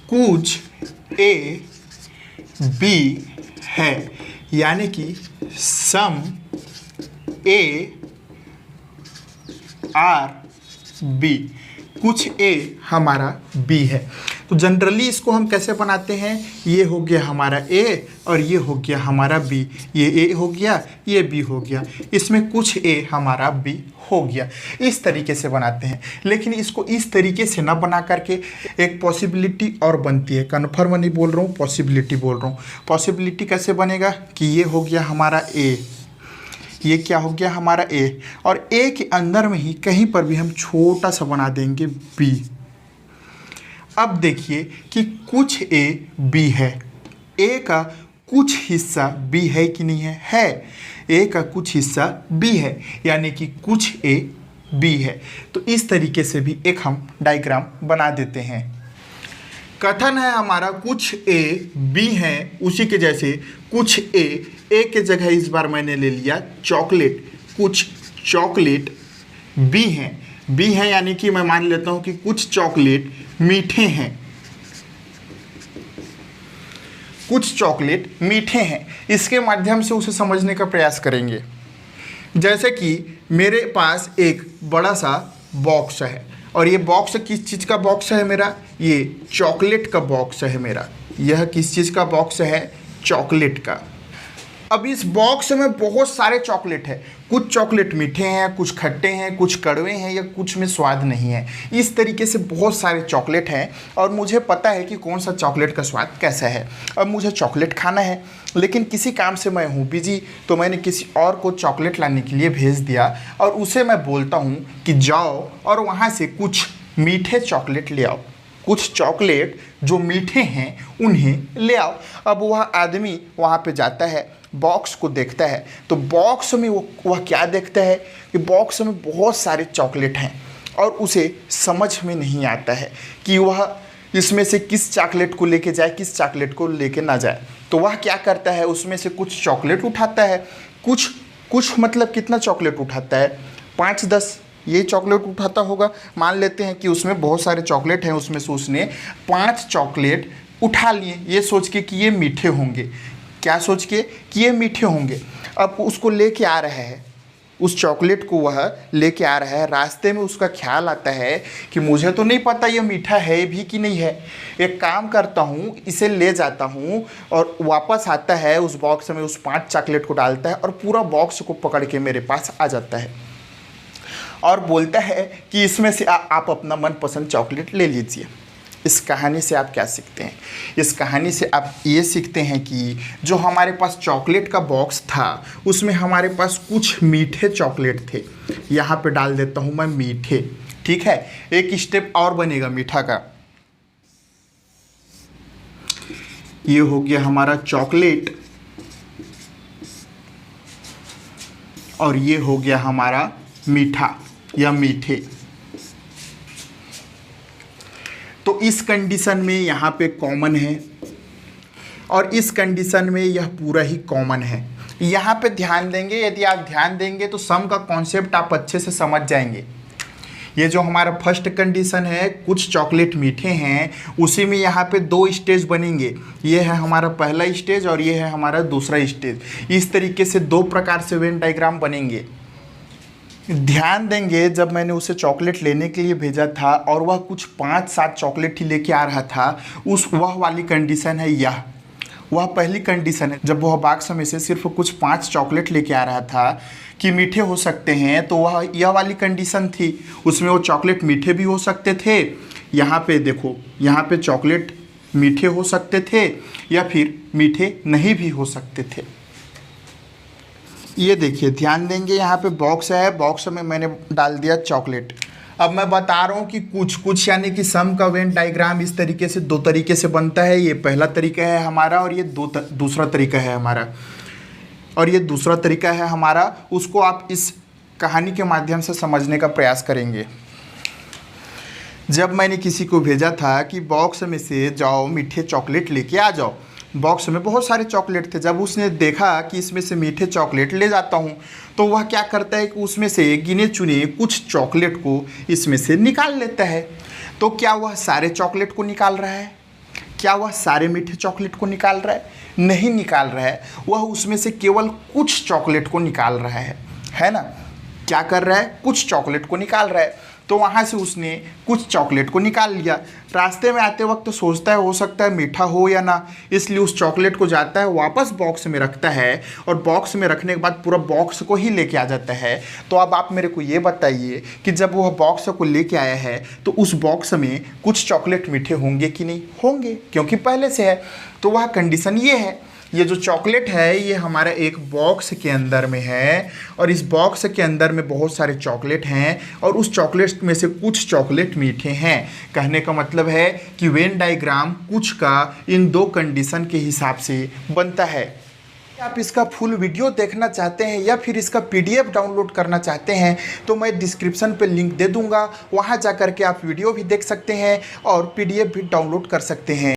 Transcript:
कुछ A B है, यानी कि सम ए आर बी, कुछ ए हमारा बी है। तो जनरली इसको हम कैसे बनाते हैं, ये हो गया हमारा ए और ये हो गया हमारा बी, ये ए हो गया ये बी हो गया, इसमें कुछ ए हमारा बी हो गया, इस तरीके से बनाते हैं। लेकिन इसको इस तरीके से ना बना करके एक पॉसिबिलिटी और बनती है, कन्फर्म नहीं बोल रहा हूँ, पॉसिबिलिटी बोल रहा हूँ। पॉसिबिलिटी कैसे बनेगा कि ये हो गया हमारा ए, ये क्या हो गया हमारा ए, और ए के अंदर में ही कहीं पर भी हम छोटा सा बना देंगे बी। अब देखिए कि कुछ ए बी है, ए का कुछ हिस्सा बी है कि नहीं है, है, ए का कुछ हिस्सा बी है, यानी कि कुछ ए बी है। तो इस तरीके से भी एक हम डायग्राम बना देते हैं। कथन है हमारा कुछ ए बी है, उसी के जैसे कुछ ए के जगह इस बार मैंने ले लिया चॉकलेट, कुछ चॉकलेट बी हैं, बी हैं यानी कि मैं मान लेता हूं कि कुछ चॉकलेट मीठे हैं, कुछ चॉकलेट मीठे हैं। इसके माध्यम से उसे समझने का प्रयास करेंगे। जैसे कि मेरे पास एक बड़ा सा बॉक्स है, और ये बॉक्स किस चीज़ का बॉक्स है मेरा, ये चॉकलेट का बॉक्स है मेरा। यह किस चीज़ का बॉक्स है, चॉकलेट का। अब इस बॉक्स में बहुत सारे चॉकलेट है, कुछ चॉकलेट मीठे हैं, कुछ खट्टे हैं, कुछ कड़वे हैं, या कुछ में स्वाद नहीं है। इस तरीके से बहुत सारे चॉकलेट हैं और मुझे पता है कि कौन सा चॉकलेट का स्वाद कैसा है। अब मुझे चॉकलेट खाना है, लेकिन किसी काम से मैं हूँ बिजी, तो मैंने किसी और को चॉकलेट लाने के लिए भेज दिया और उसे मैं बोलता हूँ कि जाओ और वहाँ से कुछ मीठे चॉकलेट ले आओ, कुछ चॉकलेट जो मीठे हैं उन्हें ले आओ। अब वह आदमी वहाँ पे जाता है, बॉक्स को देखता है, तो बॉक्स में वह क्या देखता है कि बॉक्स में बहुत सारे चॉकलेट हैं और उसे समझ में नहीं आता है कि वह इसमें से किस चॉकलेट को लेके जाए, किस चॉकलेट को लेके ना जाए। तो वह क्या करता है, उसमें से कुछ चॉकलेट उठाता है, कुछ मतलब कितना चॉकलेट उठाता है, 5-10 ये चॉकलेट उठाता होगा। मान लेते हैं कि उसमें बहुत सारे चॉकलेट हैं, उसमें से उसने 5 चॉकलेट उठा लिए, ये सोच के कि ये मीठे होंगे। क्या सोच के कि ये मीठे होंगे। अब उसको लेके आ रहा है, उस चॉकलेट को वह लेके आ रहा है। रास्ते में उसका ख्याल आता है कि मुझे तो नहीं पता ये मीठा है भी कि नहीं है, एक काम करता हूँ इसे ले जाता हूँ, और वापस आता है उस बॉक्स में उस 5 चॉकलेट को डालता है और पूरा बॉक्स को पकड़ के मेरे पास आ जाता है और बोलता है कि इसमें से आप अपना मनपसंद चॉकलेट ले लीजिए। इस कहानी से आप क्या सीखते हैं, इस कहानी से आप ये सीखते हैं कि जो हमारे पास चॉकलेट का बॉक्स था उसमें हमारे पास कुछ मीठे चॉकलेट थे। यहाँ पे डाल देता हूँ मैं मीठे, ठीक है। एक स्टेप और बनेगा मीठा का, ये हो गया हमारा चॉकलेट और ये हो गया हमारा मीठा या मीठे। तो इस कंडीशन में यहाँ पे कॉमन है और इस कंडीशन में यह पूरा ही कॉमन है। यहाँ पे ध्यान देंगे, यदि आप ध्यान देंगे तो सम का कॉन्सेप्ट आप अच्छे से समझ जाएंगे। ये जो हमारा फर्स्ट कंडीशन है, कुछ चॉकलेट मीठे हैं, उसी में यहाँ पे 2 स्टेज बनेंगे। ये है हमारा पहला स्टेज और ये है हमारा दूसरा स्टेज। इस तरीके से 2 प्रकार से वेन डायग्राम बनेंगे। ध्यान देंगे, जब मैंने उसे चॉकलेट लेने के लिए भेजा था और वह कुछ 5-7 चॉकलेट ही लेके आ रहा था, वह वाली कंडीशन है यह, वह पहली कंडीशन है। जब वह बॉक्स में से सिर्फ कुछ 5 चॉकलेट लेके आ रहा था कि मीठे हो सकते हैं, तो वह यह वाली कंडीशन थी। उसमें वो चॉकलेट मीठे भी हो सकते थे, यहाँ पे देखो, यहाँ पे चॉकलेट मीठे हो सकते थे या फिर मीठे नहीं भी हो सकते थे। ये देखिए, ध्यान देंगे, यहाँ पे बॉक्स है, बॉक्स में मैंने डाल दिया चॉकलेट। अब मैं बता रहा हूँ कि कुछ यानी कि सम का वेन डायग्राम इस तरीके से 2 तरीके से बनता है। ये पहला तरीका है हमारा और ये दूसरा तरीका है हमारा, और ये दूसरा तरीका है हमारा। उसको आप इस कहानी के माध्यम से समझने का प्रयास करेंगे। जब मैंने किसी को भेजा था कि बॉक्स में से जाओ मीठे चॉकलेट लेके आ जाओ, बॉक्स में बहुत सारे चॉकलेट थे। जब उसने देखा कि इसमें से मीठे चॉकलेट ले जाता हूँ, तो वह क्या करता है कि उसमें से गिने चुने कुछ चॉकलेट को इसमें से निकाल लेता है। तो क्या वह सारे चॉकलेट को निकाल रहा है? क्या वह सारे मीठे चॉकलेट को निकाल रहा है? नहीं निकाल रहा है, वह उसमें से केवल कुछ चॉकलेट को निकाल रहा है ना? क्या कर रहा है? कुछ चॉकलेट को निकाल रहा है। तो वहाँ से उसने कुछ चॉकलेट को निकाल लिया। रास्ते में आते वक्त तो सोचता है हो सकता है मीठा हो या ना, इसलिए उस चॉकलेट को जाता है वापस बॉक्स में रखता है और बॉक्स में रखने के बाद पूरा बॉक्स को ही लेके आ जाता है। तो अब आप मेरे को ये बताइए कि जब वह बॉक्स को लेके आया है तो उस बॉक्स में कुछ चॉकलेट मीठे होंगे कि नहीं? होंगे, क्योंकि पहले से है। तो वह कंडीशन ये है, ये जो चॉकलेट है ये हमारा एक बॉक्स के अंदर में है और इस बॉक्स के अंदर में बहुत सारे चॉकलेट हैं और उस चॉकलेट में से कुछ चॉकलेट मीठे हैं। कहने का मतलब है कि वेन डायग्राम कुछ का इन दो कंडीशन के हिसाब से बनता है। आप इसका फुल वीडियो देखना चाहते हैं या फिर इसका PDF डाउनलोड करना चाहते हैं तो मैं डिस्क्रिप्शन पे लिंक दे दूंगा, वहां जा कर के आप वीडियो भी देख सकते हैं और PDF भी डाउनलोड कर सकते हैं।